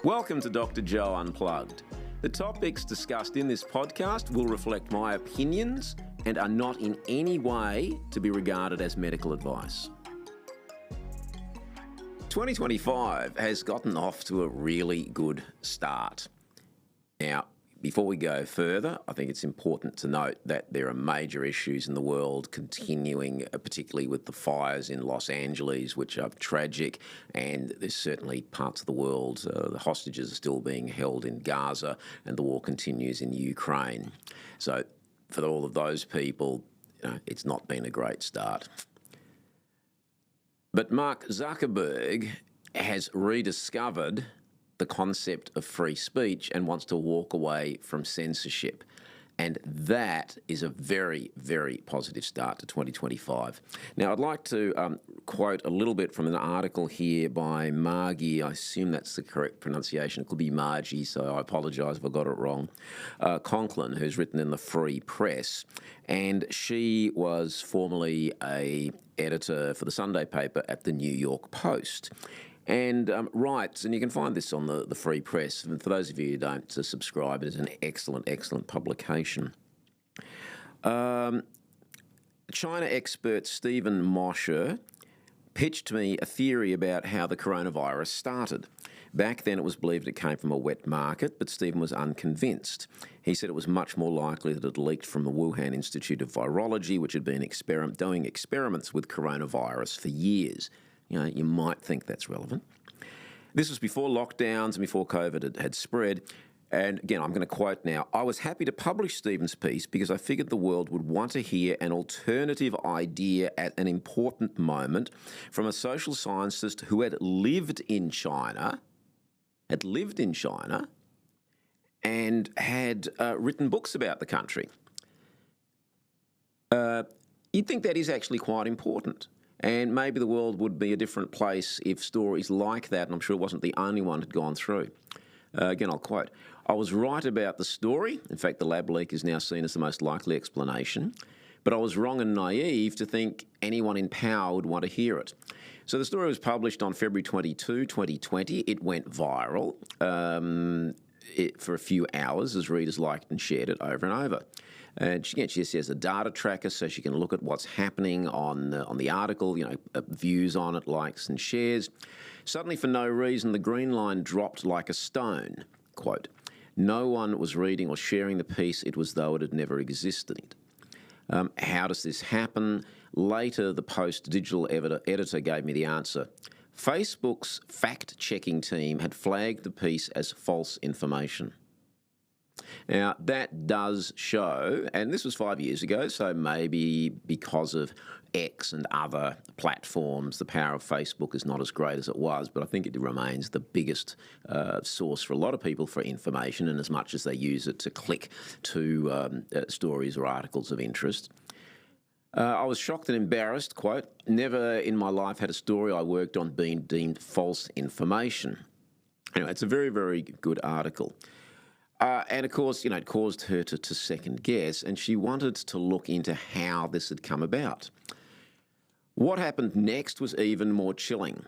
Welcome to Dr Joe Unplugged. The topics discussed in this podcast will reflect my opinions and are not in any way to be regarded as medical advice. 2025 has gotten off to a really good start. Now, before we go further, I think it's important to note that there are major issues in the world continuing, particularly with the fires in Los Angeles, which are tragic, and there's certainly parts of the world, the hostages are still being held in Gaza, and the war continues in Ukraine. So for all of those people, it's not been a great start. But Mark Zuckerberg has rediscovered the concept of free speech and wants to walk away from censorship. And that is a very, very positive start to 2025. Now, I'd like to quote a little bit from an article here by Margie. I assume that's the correct pronunciation. It could be Margie, so I apologise if I got it wrong. Conklin, who's written in the Free Press, and she was formerly an editor for the Sunday paper at the New York Post. And writes, and you can find this on the Free Press, and for those of you who don't subscribe, it is an excellent, excellent publication. China expert Stephen Mosher pitched me a theory about how the coronavirus started. Back then it was believed it came from a wet market, but Stephen was unconvinced. He said it was much more likely that it leaked from the Wuhan Institute of Virology, which had been doing experiments with coronavirus for years. You might think that's relevant. This was before lockdowns and before COVID had spread. And again, I'm going to quote now, "I was happy to publish Stephen's piece because I figured the world would want to hear an alternative idea at an important moment from a social scientist who had lived in China and had written books about the country." You'd think that is actually quite important. And maybe the world would be a different place if stories like that, and I'm sure it wasn't the only one, had gone through. Again, I'll quote, "I was right about the story. In fact, the lab leak is now seen as the most likely explanation. But I was wrong and naive to think anyone in power would want to hear it." So the story was published on February 22, 2020. It went viral for a few hours as readers liked and shared it over and over. And she has a data tracker so she can look at what's happening on the article, views on it, likes and shares. Suddenly, for no reason, the green line dropped like a stone. Quote, "No one was reading or sharing the piece. It was though it had never existed." How does this happen? Later, the Post digital editor gave me the answer. Facebook's fact-checking team had flagged the piece as false information. Now, that does show, and this was 5 years ago, so maybe because of X and other platforms, the power of Facebook is not as great as it was, but I think it remains the biggest source for a lot of people for information, in as much as they use it to click to stories or articles of interest. I was shocked and embarrassed, quote, "Never in my life had a story I worked on been deemed false information." Anyway, it's a very, very good article. And of course, it caused her to second guess, and she wanted to look into how this had come about. What happened next was even more chilling.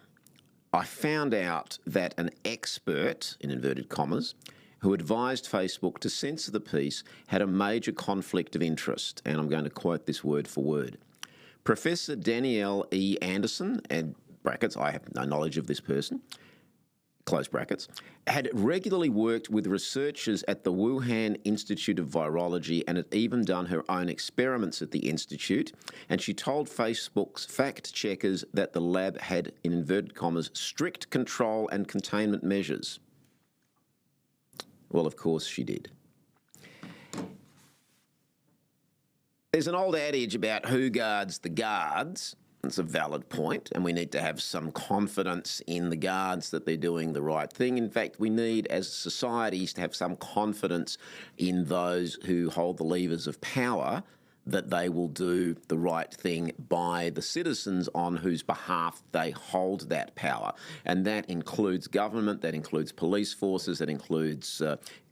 I found out that an expert, in inverted commas, who advised Facebook to censor the piece had a major conflict of interest, and I'm going to quote this word for word. Professor Danielle E. Anderson, and brackets, I have no knowledge of this person, close brackets, had regularly worked with researchers at the Wuhan Institute of Virology and had even done her own experiments at the institute, and she told Facebook's fact-checkers that the lab had, in inverted commas, strict control and containment measures. Well, of course she did. There's an old adage about who guards the guards. It's a valid point, and we need to have some confidence in the guards that they're doing the right thing. In fact, we need, as societies, to have some confidence in those who hold the levers of power, that they will do the right thing by the citizens on whose behalf they hold that power. And that includes government, that includes police forces, that includes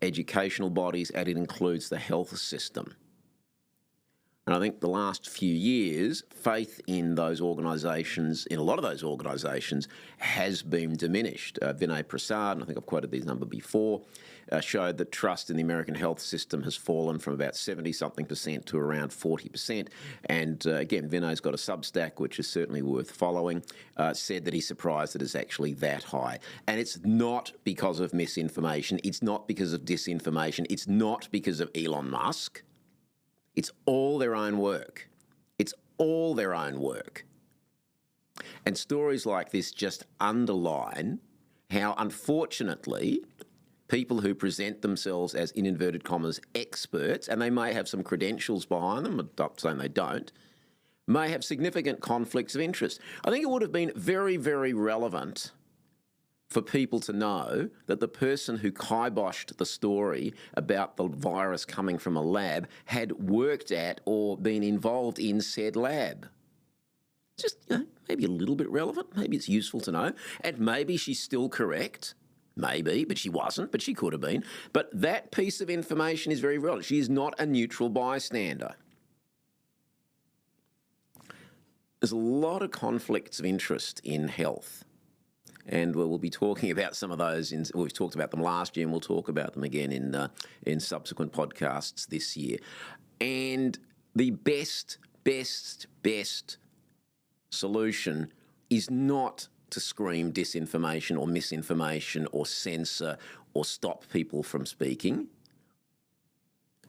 educational bodies, and it includes the health system. And I think the last few years, faith in those organisations, in a lot of those organisations, has been diminished. Vinay Prasad, and I think I've quoted these numbers before, showed that trust in the American health system has fallen from about 70-something% to around 40%. And again, Vinay's got a Substack, which is certainly worth following, said that he's surprised that it's actually that high. And it's not because of misinformation. It's not because of disinformation. It's not because of Elon Musk. It's all their own work. It's all their own work. And stories like this just underline how, unfortunately, people who present themselves as, in inverted commas, experts, and they may have some credentials behind them, I'm not saying they don't, may have significant conflicts of interest. I think it would have been very, very relevant for people to know that the person who kiboshed the story about the virus coming from a lab had worked at or been involved in said lab. Just, maybe a little bit relevant. Maybe it's useful to know. And maybe she's still correct. Maybe, but she wasn't, but she could have been. But that piece of information is very relevant. She is not a neutral bystander. There's a lot of conflicts of interest in health. And we'll be talking about some of those. We've talked about them last year, and we'll talk about them again in subsequent podcasts this year. And the best solution is not to scream disinformation or misinformation or censor or stop people from speaking.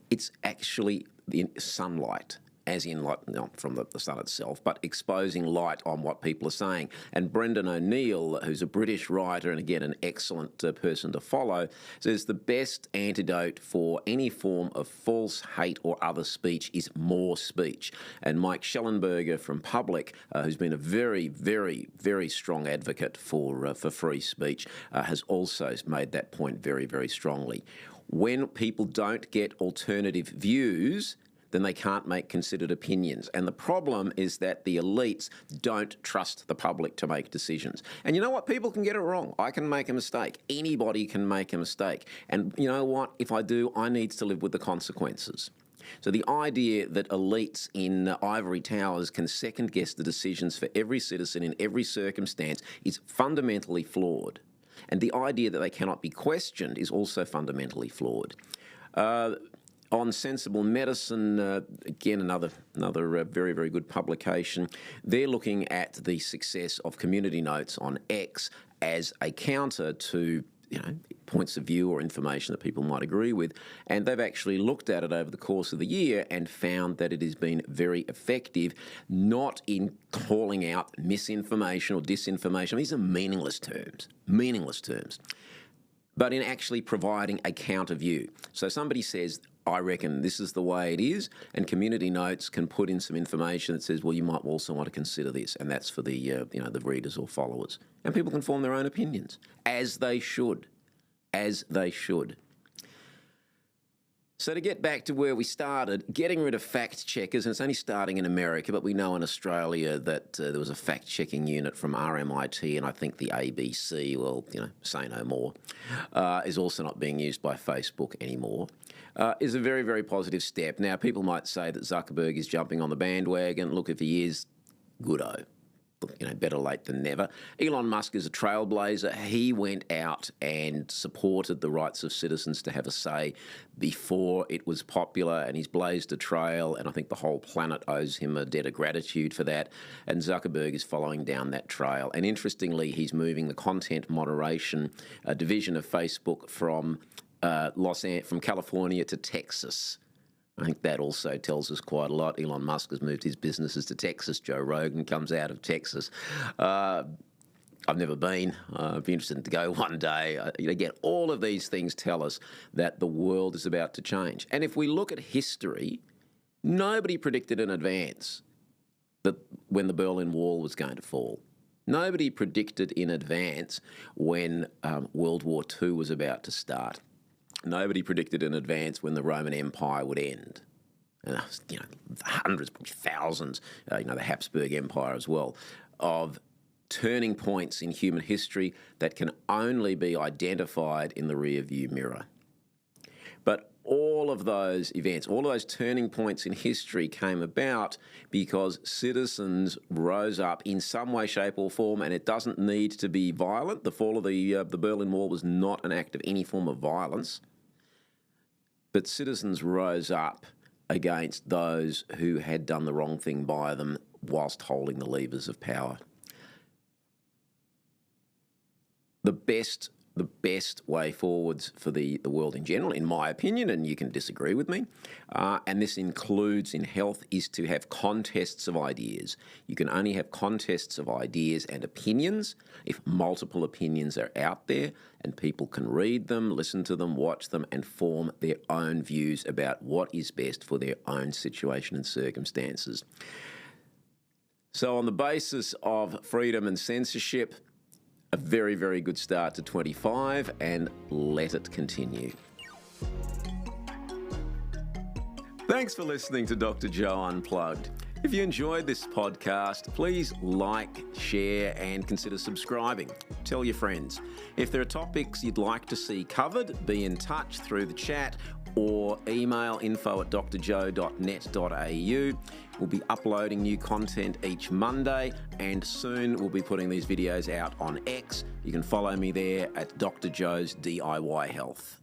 It's actually the sunlight, as in light, not from the sun itself, but exposing light on what people are saying. And Brendan O'Neill, who's a British writer and again an excellent person to follow, says the best antidote for any form of false hate or other speech is more speech. And Mike Schellenberger from Public, who's been a very, very, very strong advocate for free speech, has also made that point very, very strongly. When people don't get alternative views, then they can't make considered opinions. And the problem is that the elites don't trust the public to make decisions. And you know what? People can get it wrong. I can make a mistake. Anybody can make a mistake. And you know what? If I do, I need to live with the consequences. So the idea that elites in ivory towers can second-guess the decisions for every citizen in every circumstance is fundamentally flawed. And the idea that they cannot be questioned is also fundamentally flawed. On Sensible Medicine, again, another very, very good publication. They're looking at the success of community notes on X as a counter to points of view or information that people might agree with. And they've actually looked at it over the course of the year and found that it has been very effective, not in calling out misinformation or disinformation. These are meaningless terms, but in actually providing a counter view. So somebody says, I reckon this is the way it is, and community notes can put in some information that says, well, you might also want to consider this, and that's for the the readers or followers. And people can form their own opinions, as they should. So to get back to where we started, getting rid of fact checkers, and it's only starting in America, but we know in Australia that there was a fact-checking unit from RMIT, and I think the ABC, say no more, is also not being used by Facebook anymore, is a very, very positive step. Now, people might say that Zuckerberg is jumping on the bandwagon. Look, if he is, good-o. Better late than never. Elon Musk is a trailblazer. He went out and supported the rights of citizens to have a say before it was popular, and he's blazed a trail, and I think the whole planet owes him a debt of gratitude for that. And Zuckerberg is following down that trail. And interestingly, he's moving the content moderation division of Facebook from California to Texas. I think that also tells us quite a lot. Elon Musk has moved his businesses to Texas. Joe Rogan comes out of Texas. I've never been. I'd be interested to go one day. Again, all of these things tell us that the world is about to change. And if we look at history, nobody predicted in advance that when the Berlin Wall was going to fall. Nobody predicted in advance when World War II was about to start. Nobody predicted in advance when the Roman Empire would end. Hundreds, probably thousands, the Habsburg Empire as well, of turning points in human history that can only be identified in the rearview mirror. But all of those events, all of those turning points in history came about because citizens rose up in some way, shape or form, and it doesn't need to be violent. The fall of the Berlin Wall was not an act of any form of violence. But citizens rose up against those who had done the wrong thing by them whilst holding the levers of power. The best way forwards for the world in general, in my opinion, and you can disagree with me, and this includes in health, is to have contests of ideas. You can only have contests of ideas and opinions if multiple opinions are out there and people can read them, listen to them, watch them, and form their own views about what is best for their own situation and circumstances. So on the basis of freedom and censorship, a very, very good start to 25, and let it continue. Thanks for listening to Dr. Joe Unplugged. If you enjoyed this podcast, please like, share, and consider subscribing. Tell your friends. If there are topics you'd like to see covered, be in touch through the chat or email info@drjoe.net.au. We'll be uploading new content each Monday, and soon we'll be putting these videos out on X. You can follow me there at Dr. Joe's DIY Health.